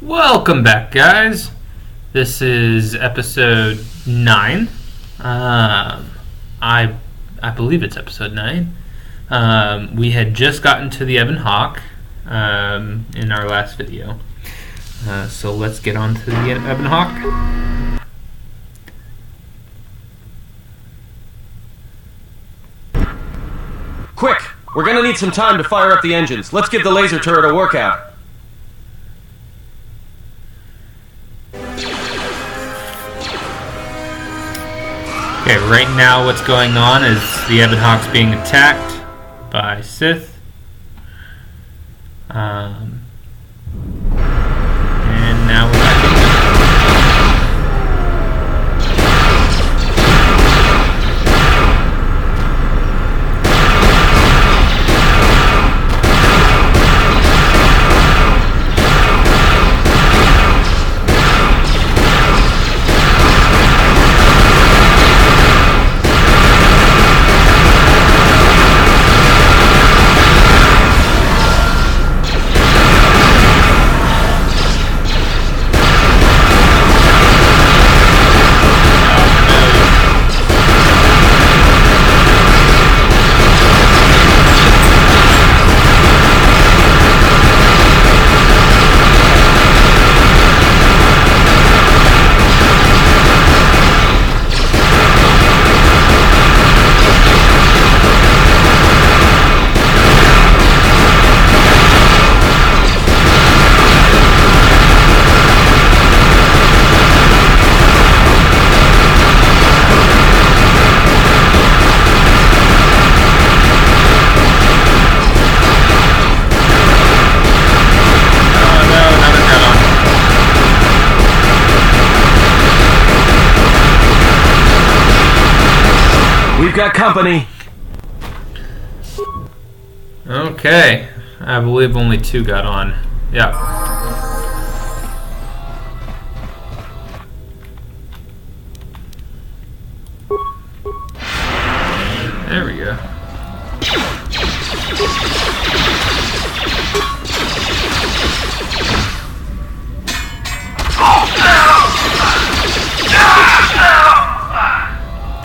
Welcome back, guys. This is episode 9. I believe it's episode 9. We had just gotten to the Ebon Hawk in our last video. So let's get on to the Ebon Hawk. Quick! We're gonna need some time to fire up the engines. Let's give the laser turret a workout. Okay, right now what's going on is the Ebon Hawk's being attacked by Sith. And now we're back. We've got company. Okay, I believe only 2 got on. Yeah. There we go.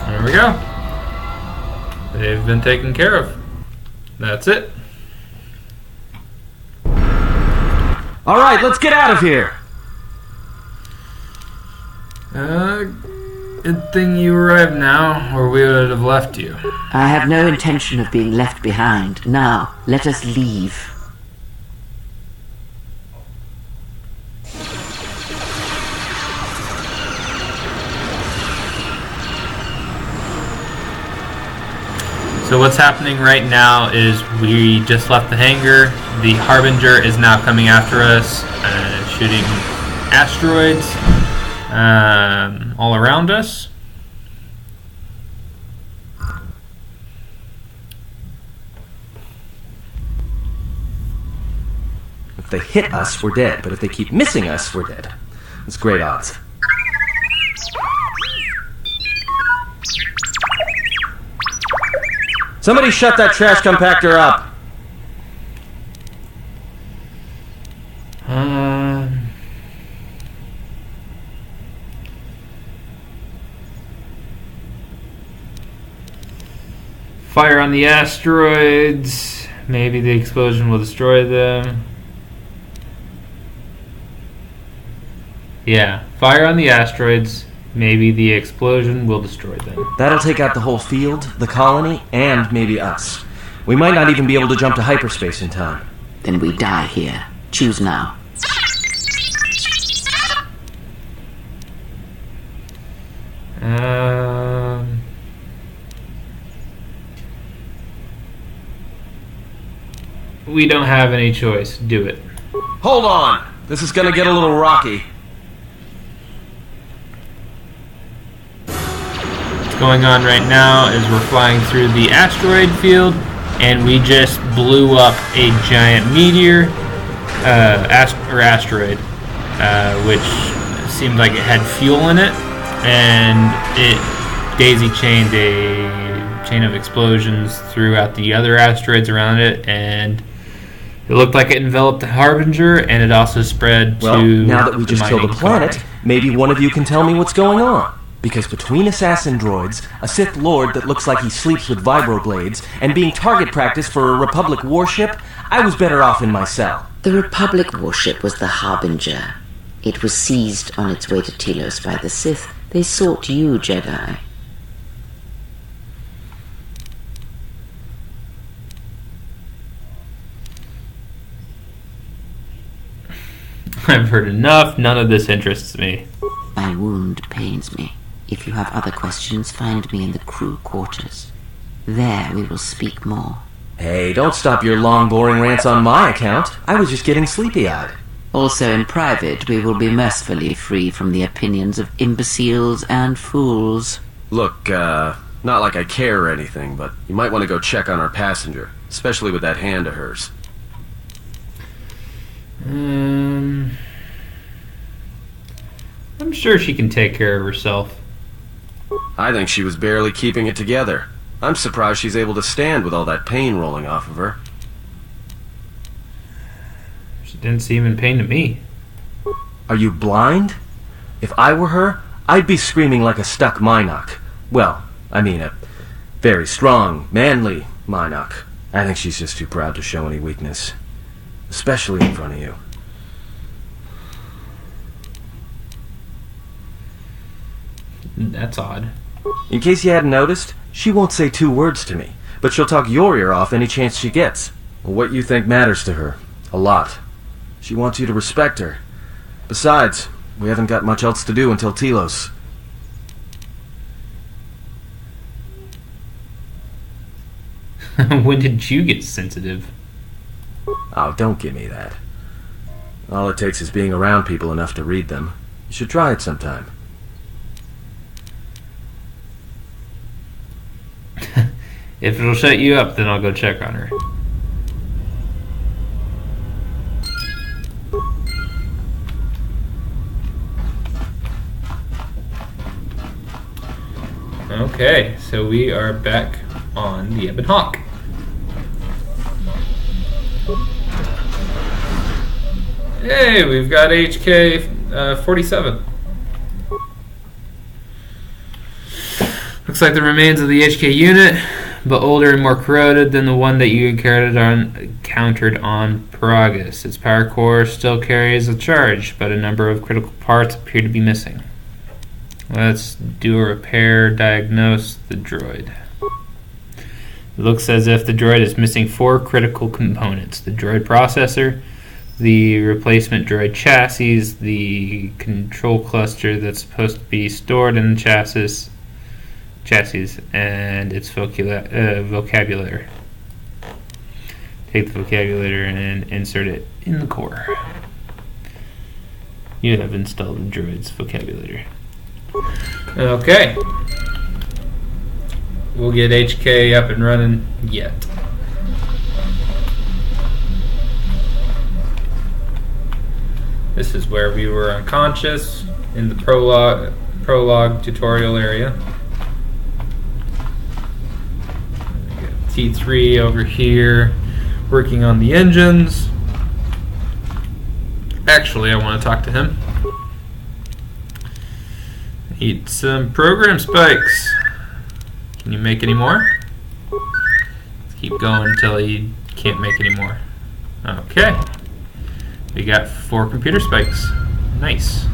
There we go. They've been taken care of. That's it. Alright, let's get out of here. Good thing you arrived now, or we would have left you. I have no intention of being left behind. Now, let us leave. So what's happening right now is we just left the hangar. The Harbinger is now coming after us, shooting asteroids all around us. If they hit us, we're dead. But if they keep missing us, we're dead. It's great odds. Somebody shut that trash compactor up. Fire on the asteroids. Maybe the explosion will destroy them. Yeah, fire on the asteroids. Maybe the explosion will destroy them. That'll take out the whole field, the colony, and maybe us. We might not even be able to jump to hyperspace in time. Then we die here. Choose now. We don't have any choice. Do it. Hold on! This is gonna get a little rocky. Going on right now is we're flying through the asteroid field, and we just blew up a giant meteor, asteroid, which seemed like it had fuel in it, and it daisy-chained a chain of explosions throughout the other asteroids around it, and It looked like it enveloped the Harbinger, and it also spread Well, to now that we just killed mining the planet, colony. maybe one of you can tell me what's going on. Because between assassin droids, a Sith Lord that looks like he sleeps with vibroblades, and being target practice for a Republic warship, I was better off in my cell. The Republic warship was the Harbinger. It was seized on its way to Telos by the Sith. They sought you, Jedi. I've heard enough. None of this interests me. My wound pains me. If you have other questions, find me in the crew quarters. There we will speak more. Hey, don't stop your long, boring rants on my account. I was just getting sleepy-eyed. Also in private, we will be mercifully free from the opinions of imbeciles and fools. Look, not like I care or anything, but you might want to go check on our passenger, especially with that hand of hers. I'm sure she can take care of herself. I think she was barely keeping it together. I'm surprised she's able to stand with all that pain rolling off of her. She didn't seem in pain to me. Are you blind? If I were her, I'd be screaming like a stuck Minoc. Well, I mean a very strong, manly Minoc. I think she's just too proud to show any weakness. Especially in front of you. That's odd. In case you hadn't noticed, she won't say 2 words to me, but she'll talk your ear off any chance she gets. What you think matters to her. A lot. She wants you to respect her. Besides, we haven't got much else to do until Telos. When did you get sensitive? Oh, don't give me that. All it takes is being around people enough to read them. You should try it sometime. If it'll shut you up, then I'll go check on her. Okay, so we are back on the Ebon Hawk. Hey, we've got HK 47. Looks like the remains of the HK unit, but older and more corroded than the one that you encountered on Paragus. Its power core still carries a charge, but a number of critical parts appear to be missing. Let's do a repair, diagnose the droid. It looks as if the droid is missing 4 critical components: the droid processor, the replacement droid chassis, the control cluster that's supposed to be stored in the chassis, and its vocabulary. Take the vocabulary and insert it in the core. You have installed the droid's vocabulary. Okay. We'll get HK up and running yet. This is where we were unconscious in the prologue tutorial area. We got T3 over here working on the engines. Actually, I want to talk to him. Eat some program spikes. Can you make any more? Let's keep going until you can't make any more. Okay. We got 4 computer spikes. Nice.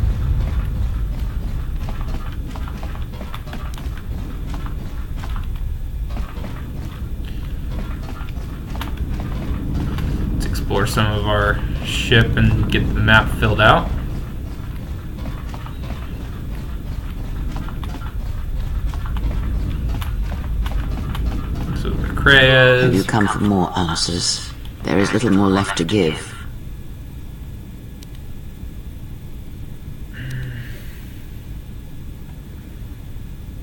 Let's explore some of our ship and get the map filled out. So the Krayas. Have you come for more answers? There is little more left to give.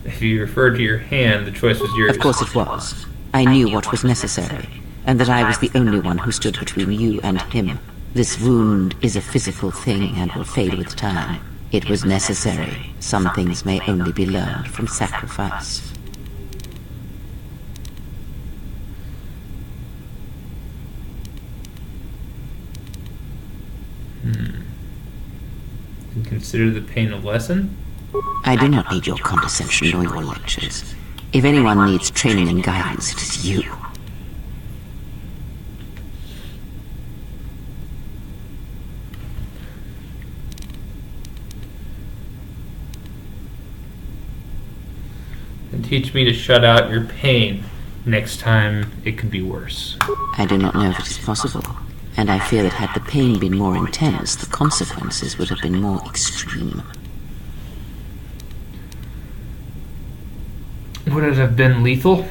If you referred to your hand, the choice was yours. Of course it was. I knew what was necessary, and that I was the only one who stood between you and him. This wound is a physical thing and will fade with time. It was necessary. Some things may only be learned from sacrifice. And consider the pain a lesson? I do not need your condescension nor your lectures. If anyone needs training and guidance, it is you. And teach me to shut out your pain. Next time, it could be worse. I do not know if it is possible, and I fear that had the pain been more intense, the consequences would have been more extreme. Would it have been lethal?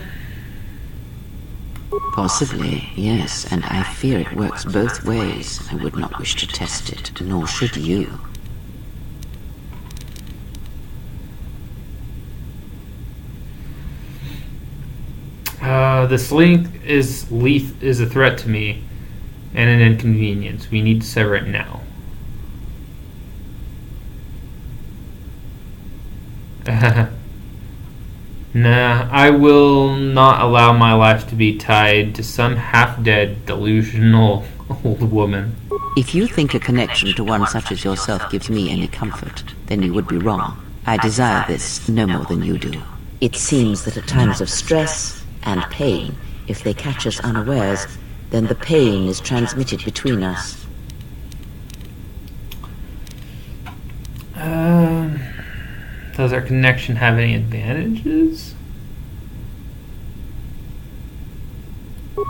Possibly, yes, and I fear it works both ways. I would not wish to test it, nor should you. This link is a threat to me and an inconvenience. We need to sever it now. Nah, I will not allow my life to be tied to some half-dead, delusional old woman. If you think a connection to one such as yourself gives me any comfort, then you would be wrong. I desire this no more than you do. It seems that at times of stress and pain, if they catch us unawares, then the pain is transmitted between us. Does our connection have any advantages?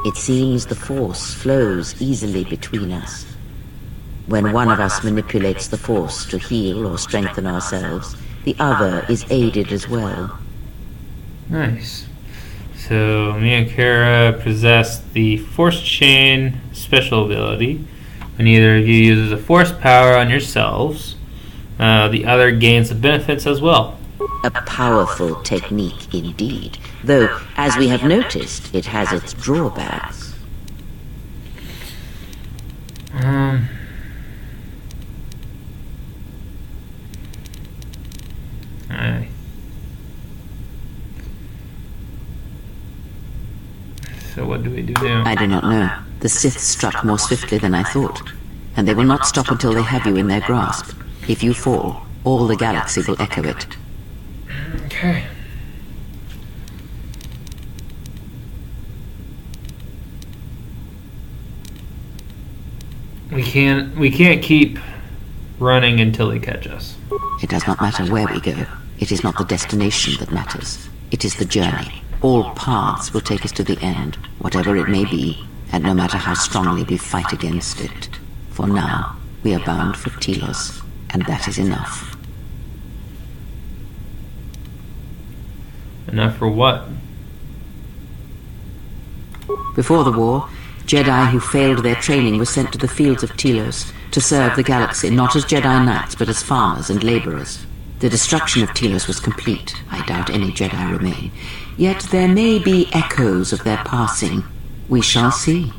It seems the force flows easily between us. When one of us manipulates the force to heal or strengthen ourselves, the other is aided as well. Nice. So, me and Kara possess the Force Chain special ability. When either of you uses a force power on yourselves, the other gains the benefits as well. A powerful technique indeed, though, as we have noticed, it has its drawbacks. So what do we do now? I do not know. The Sith struck more swiftly than I thought, and they will not stop until they have you in their grasp. If you fall, all the galaxy will echo it. Okay. We can't keep running until they catch us. It does not matter where we go. It is not the destination that matters. It is the journey. All paths will take us to the end, whatever it may be, and no matter how strongly we fight against it. For now, we are bound for Telos, and that is enough. Enough for what? Before the war, Jedi who failed their training were sent to the fields of Telos to serve the galaxy, not as Jedi Knights, but as farmers and laborers. The destruction of Telos was complete. I doubt any Jedi remain. Yet there may be echoes of their passing. We shall see.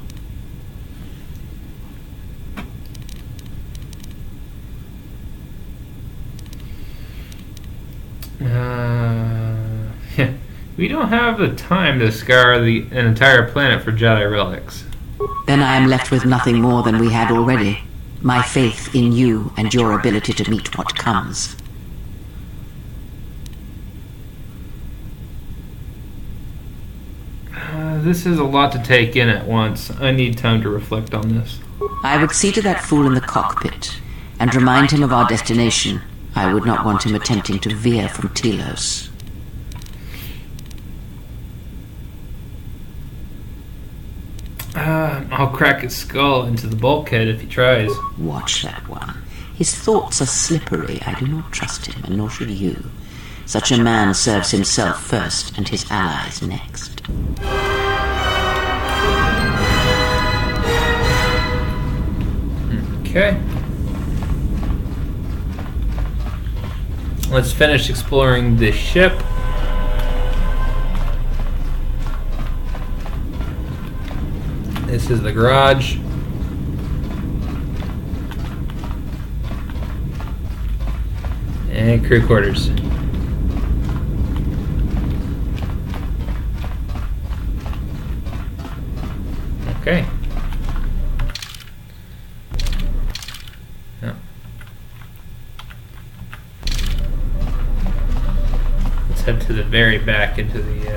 We don't have the time to scour an entire planet for Jedi relics. Then I am left with nothing more than we had already. My faith in you and your ability to meet what comes. This is a lot to take in at once. I need time to reflect on this. I would see to that fool in the cockpit and remind him of our destination. I would not want him attempting to veer from Telos. I'll crack his skull into the bulkhead if he tries. Watch that one. His thoughts are slippery. I do not trust him, and nor should you. Such a man serves himself first and his allies next. Okay. Let's finish exploring this ship. This is the garage. And crew quarters. Okay. head to the very back into the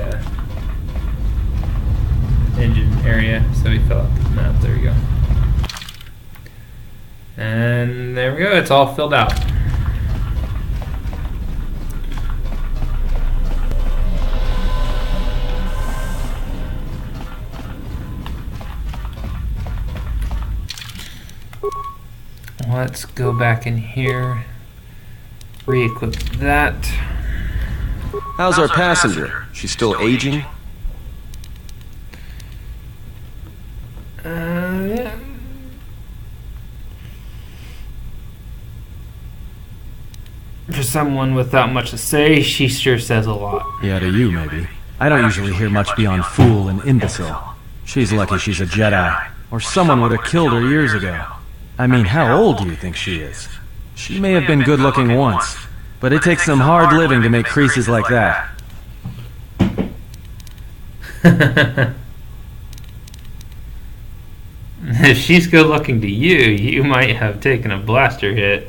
engine area. So we fill out the map. There we go. And there we go. It's all filled out. Let's go back in here, re-equip that. How's our passenger? She's still aging? For someone without much to say, she sure says a lot. Yeah, to you, maybe. I don't usually hear much beyond fool and imbecile. She's lucky she's a Jedi, or someone would have killed her years ago. I mean, how old do you think she is? She may have been good-looking once, but it takes some hard living to make creases like that. If she's good-looking to you, you might have taken a blaster hit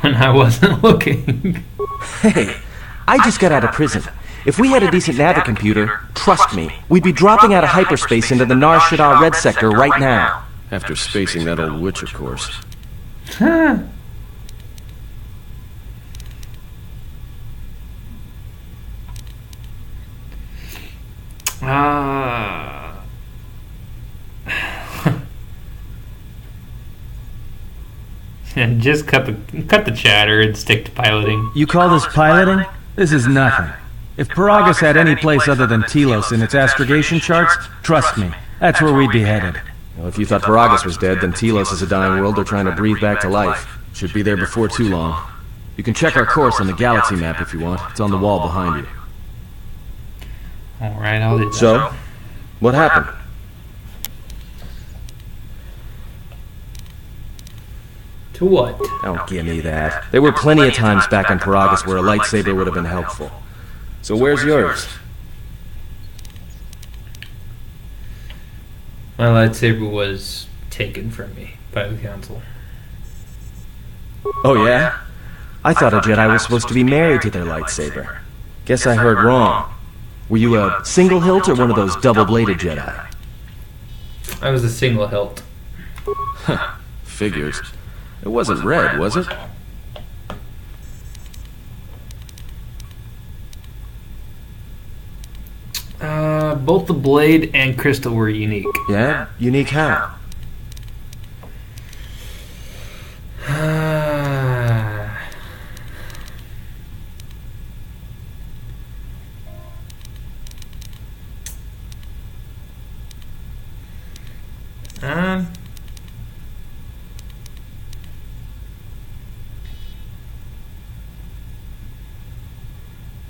when I wasn't looking. Hey, I just got out of prison. If we had a decent navicomputer, trust me, we'd be dropping out of hyperspace into the Nar Shaddaa Red Sector right now. After spacing that old witch, of course. Huh. And just cut the chatter and stick to piloting. You call this piloting? This is nothing. If Paragus had any place other than Telos in its astrogation charts, trust me, that's where we'd be headed. Well, if you thought Paragus was dead, then Telos is a dying world they're trying to breathe back to life. Should be there before too long. You can check our course on the galaxy map if you want. It's on the wall behind you. Alright, I'll do that. So, what happened? To what? Don't give me that. There were plenty of times back on Paragus where a lightsaber would have been helpful. So where's yours? My lightsaber was taken from me by the Council. Oh yeah? I thought a Jedi was supposed to be married to their lightsaber. Guess I heard wrong. Were you a single hilt or one of those double-bladed Jedi? I was a single hilt. Figures. It wasn't red, was it? Both the blade and crystal were unique. Yeah? Unique how?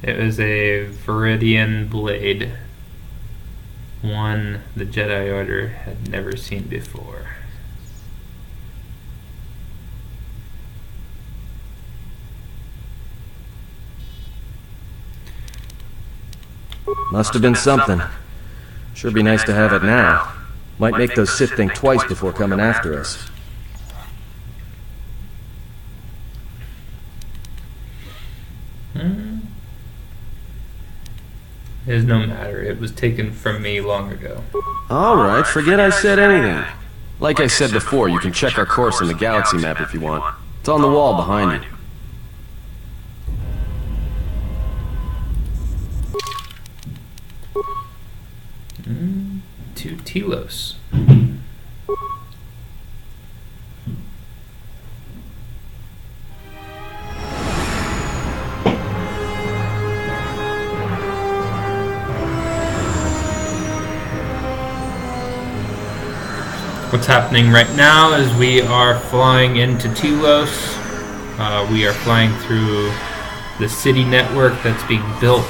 It was a Viridian blade. One the Jedi Order had never seen before. Must have been something. Sure be nice to have it now. Might make those Sith think twice before coming after us. It is no matter. It was taken from me long ago. Alright, forget I said anything. Like I said before, you can check our course on the galaxy map if you want. It's on the wall behind you. To Telos. What's happening right now is we are flying into Telos. We are flying through the city network that's being built.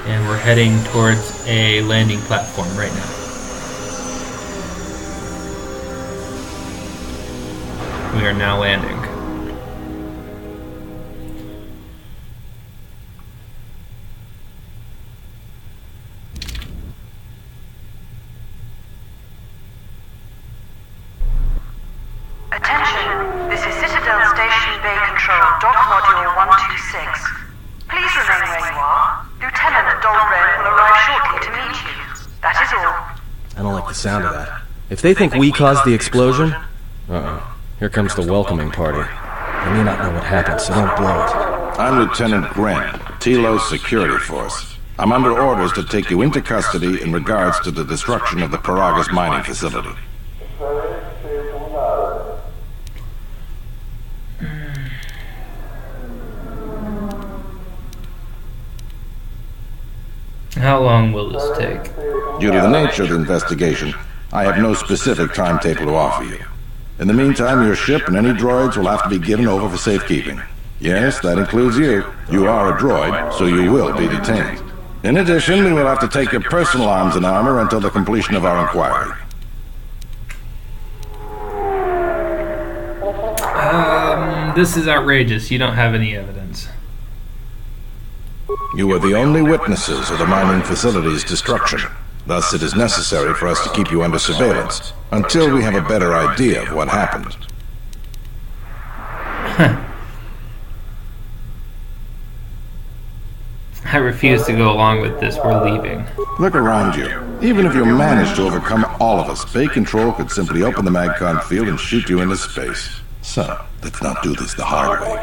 And we're heading towards a landing platform right now. We are now landing. Attention, this is Citadel Station Bay Control, Dock Module 126. Please remain where you are. Lieutenant Dolren will arrive shortly to meet you. That is all. I don't like the sound of that. If they think we caused the explosion... Uh-oh. Here comes the welcoming party. They may not know what happened, so don't blow it. I'm Lieutenant Grant, Telos Security Force. I'm under orders to take you into custody in regards to the destruction of the Paragas mining facility. How long will this take? Due to the nature of the investigation, I have no specific timetable to offer you. In the meantime, your ship and any droids will have to be given over for safekeeping. Yes, that includes you. You are a droid, so you will be detained. In addition, we will have to take your personal arms and armor until the completion of our inquiry. This is outrageous. You don't have any evidence. You are the only witnesses of the mining facility's destruction. Thus, it is necessary for us to keep you under surveillance until we have a better idea of what happened. I refuse to go along with this. We're leaving. Look around you. Even if you manage to overcome all of us, Bay Control could simply open the MagCon field and shoot you into space. So, let's not do this the hard way.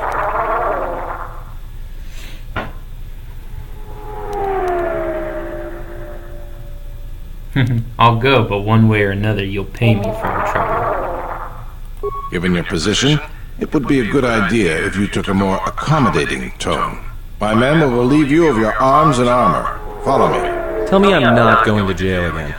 I'll go, but one way or another, you'll pay me for your trouble. Given your position, it would be a good idea if you took a more accommodating tone. My men will relieve you of your arms and armor. Follow me. Tell me I'm not going to jail again.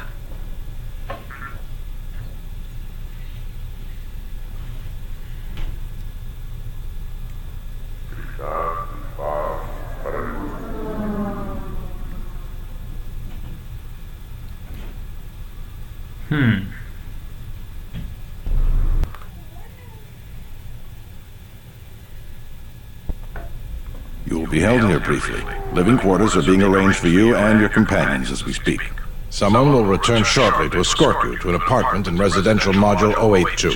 You will be held here briefly. Living quarters are being arranged for you and your companions as we speak. Someone will return shortly to escort you to an apartment in residential module 082.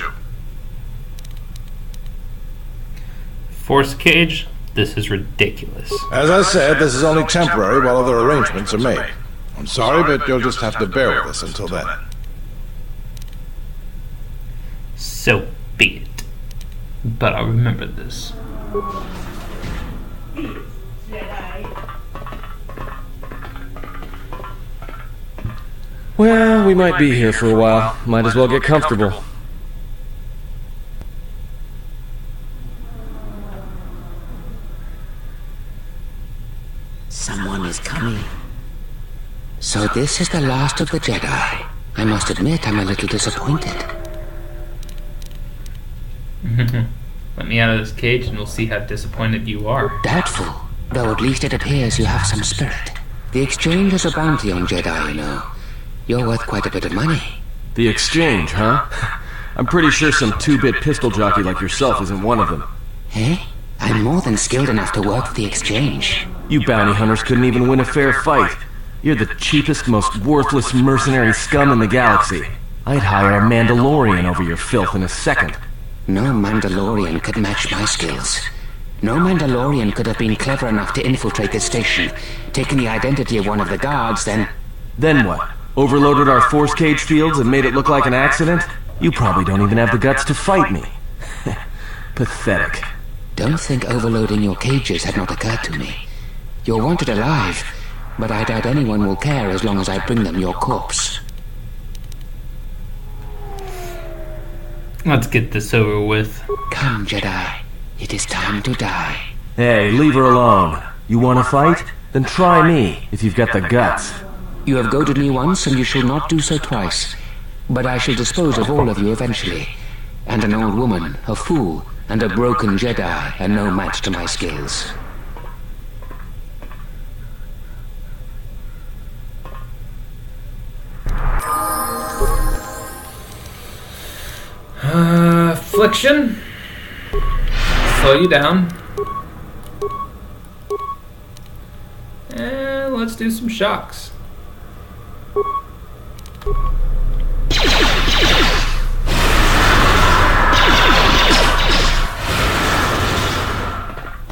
Force cage? This is ridiculous. As I said, this is only temporary while other arrangements are made. I'm sorry, but you'll just have to bear with us until then. So be it. But I'll remember this. Well, we might be here for a while. Might as well get comfortable. Someone is coming. So this is the last of the Jedi. I must admit I'm a little disappointed. Let me out of this cage and we'll see how disappointed you are. Doubtful, though at least it appears you have some spirit. The exchange is a bounty on Jedi, you know. You're worth quite a bit of money. The exchange, huh? I'm pretty sure some 2-bit pistol jockey like yourself isn't one of them. Eh? I'm more than skilled enough to work for the exchange. You bounty hunters couldn't even win a fair fight. You're the cheapest, most worthless mercenary scum in the galaxy. I'd hire a Mandalorian over your filth in a second. No Mandalorian could match my skills. No Mandalorian could have been clever enough to infiltrate this station, taken the identity of one of the guards, then... Then what? Overloaded our force cage fields and made it look like an accident? You probably don't even have the guts to fight me. Pathetic. Don't think overloading your cages had not occurred to me. You're wanted alive, but I doubt anyone will care as long as I bring them your corpse. Let's get this over with. Come, Jedi. It is time to die. Hey, leave her alone. You want to fight? Then try me, if you've got the guts. You have goaded me once, and you shall not do so twice. But I shall dispose of all of you eventually. And an old woman, a fool, and a broken Jedi are no match to my skills. Affliction. Slow you down. And let's do some shocks.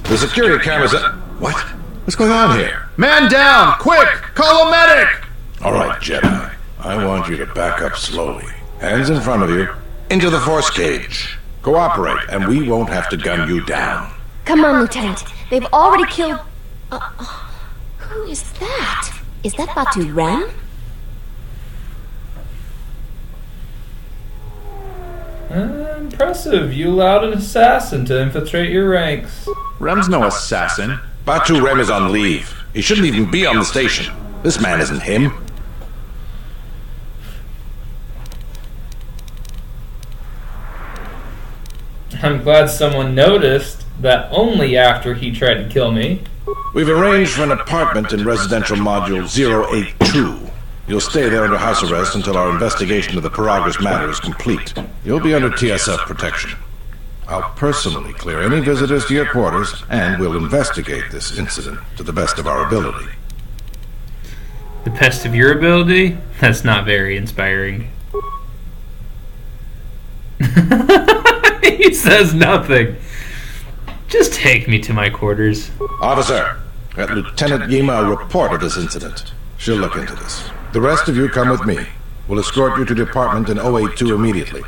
The security cameras are... What? What's going on here? Man down! Quick! Call a medic! All right, Jedi. I want you to back up slowly. Hands in front of you. Into the force cage. Cooperate, and we won't have to gun you down. Come on, Lieutenant. They've already killed... who is that? Is that Batu Ren? Impressive. You allowed an assassin to infiltrate your ranks. Rem's no assassin. Batu Rem is on leave. He shouldn't even be on the station. This man isn't him. I'm glad someone noticed that only after he tried to kill me. We've arranged for an apartment in residential module 082. You'll stay there under house arrest until our investigation of the Paragus matter is complete. You'll be under TSF protection. I'll personally clear any visitors to your quarters, and we'll investigate this incident to the best of our ability. The best of your ability? That's not very inspiring. He says nothing. Just take me to my quarters. Officer, let Lieutenant Yima report of this incident. She'll look into this. The rest of you come with me. We'll escort you to the apartment in 082 immediately.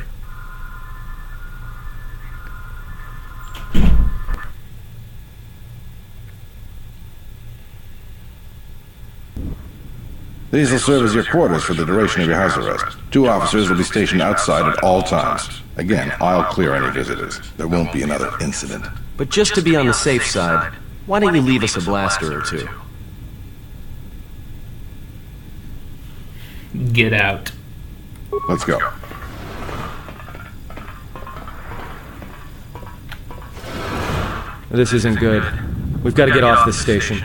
These will serve as your quarters for the duration of your house arrest. 2 officers will be stationed outside at all times. Again, I'll clear any visitors. There won't be another incident. But just to be on the safe side, why don't you leave us a blaster or two? Get out. Let's go. This isn't good. We've got to get off this station.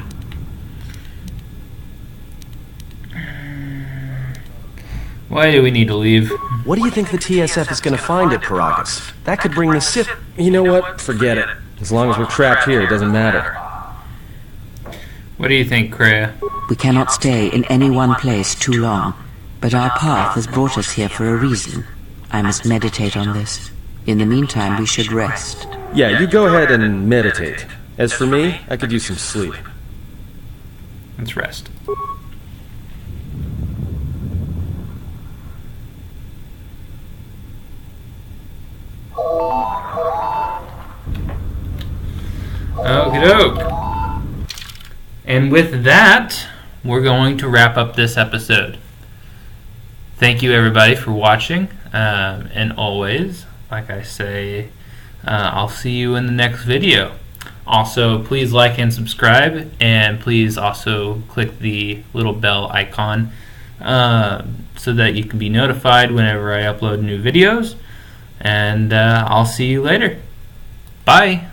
Why do we need to leave? What do you think the TSF is going to find at Paragus? That could bring the Sith... You know what? Forget it. As long as we're trapped here, it doesn't matter. What do you think, Kreia? We cannot stay in any one place too long, but our path has brought us here for a reason. I must meditate on this. In the meantime, we should rest. Yeah, you go ahead and meditate. As for me, I could use some sleep. Let's rest. Okey-doke. And with that, we're going to wrap up this episode. Thank you, everybody, for watching. And always, like I say, I'll see you in the next video. Also, please like and subscribe, and please also click the little bell icon so that you can be notified whenever I upload new videos. And I'll see you later. Bye.